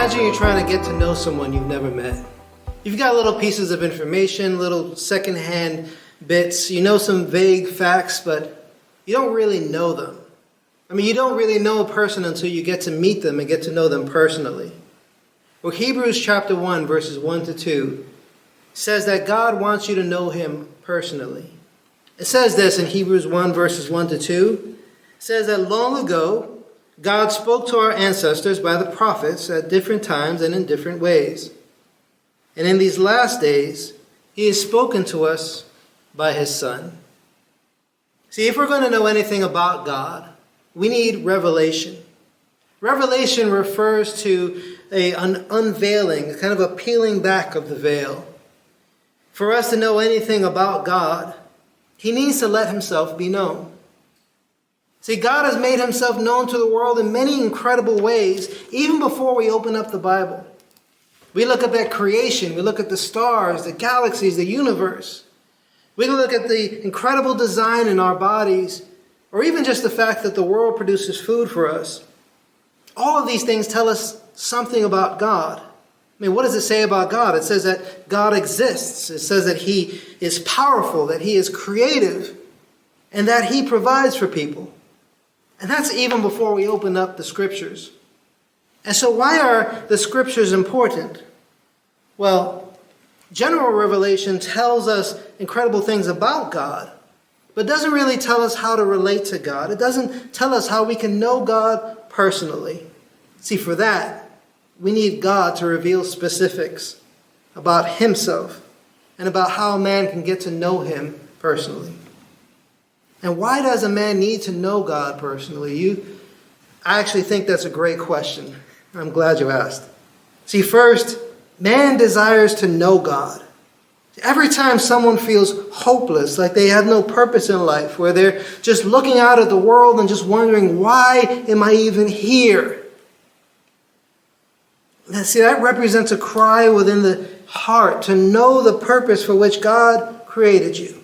Imagine you're trying to get to know someone you've never met. You've got little pieces of information, little secondhand bits. You know some vague facts, but you don't really know them. I mean, you don't really know a person until you get to meet them and get to know them personally. Well, Hebrews chapter 1, verses 1 to 2 says that God wants you to know him personally. It says this in Hebrews 1, verses 1 to 2. It says that long ago, God spoke to our ancestors by the prophets at different times and in different ways. And in these last days, he has spoken to us by his Son. See, if we're going to know anything about God, we need revelation. Revelation refers to an unveiling, kind of a peeling back of the veil. For us to know anything about God, he needs to let himself be known. See, God has made himself known to the world in many incredible ways, even before we open up the Bible. We look up at creation, we look at the stars, the galaxies, the universe. We can look at the incredible design in our bodies, or even just the fact that the world produces food for us. All of these things tell us something about God. I mean, what does it say about God? It says that God exists. It says that he is powerful, that he is creative, and that he provides for people. And that's even before we open up the scriptures. And so why are the scriptures important? Well, general revelation tells us incredible things about God, but doesn't really tell us how to relate to God. It doesn't tell us how we can know God personally. See, for that, we need God to reveal specifics about himself and about how a man can get to know him personally. And why does a man need to know God personally? I actually think that's a great question. I'm glad you asked. See, first, man desires to know God. Every time someone feels hopeless, like they have no purpose in life, where they're just looking out at the world and just wondering, why am I even here? See, that represents a cry within the heart to know the purpose for which God created you.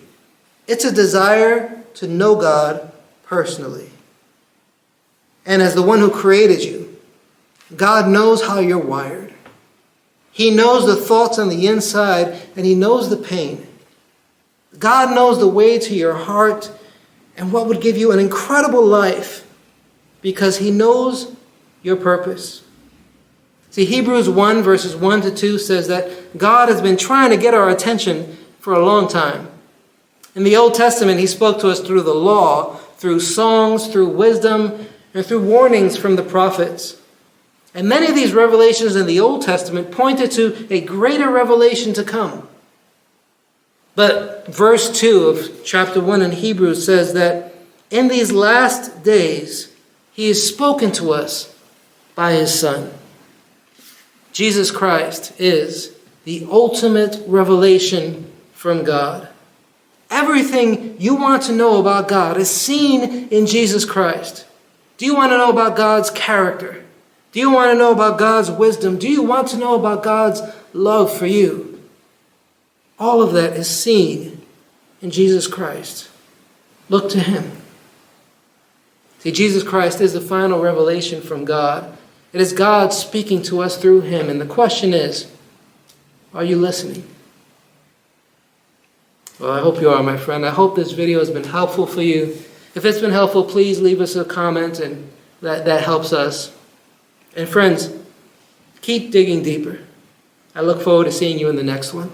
It's a desire to know God personally. And as the one who created you, God knows how you're wired. He knows the thoughts on the inside, and he knows the pain. God knows the way to your heart and what would give you an incredible life because he knows your purpose. See, Hebrews 1, verses 1 to 2 says that God has been trying to get our attention for a long time. In the Old Testament, he spoke to us through the law, through songs, through wisdom, and through warnings from the prophets. And many of these revelations in the Old Testament pointed to a greater revelation to come. But verse 2 of chapter 1 in Hebrews says that in these last days, he has spoken to us by his Son. Jesus Christ is the ultimate revelation from God. Everything you want to know about God is seen in Jesus Christ. Do you want to know about God's character? Do you want to know about God's wisdom? Do you want to know about God's love for you? All of that is seen in Jesus Christ. Look to him. See, Jesus Christ is the final revelation from God. It is God speaking to us through him. And the question is, are you listening? Well, I hope you are, my friend. I hope this video has been helpful for you. If it's been helpful, please leave us a comment, and that helps us. And friends, keep digging deeper. I look forward to seeing you in the next one.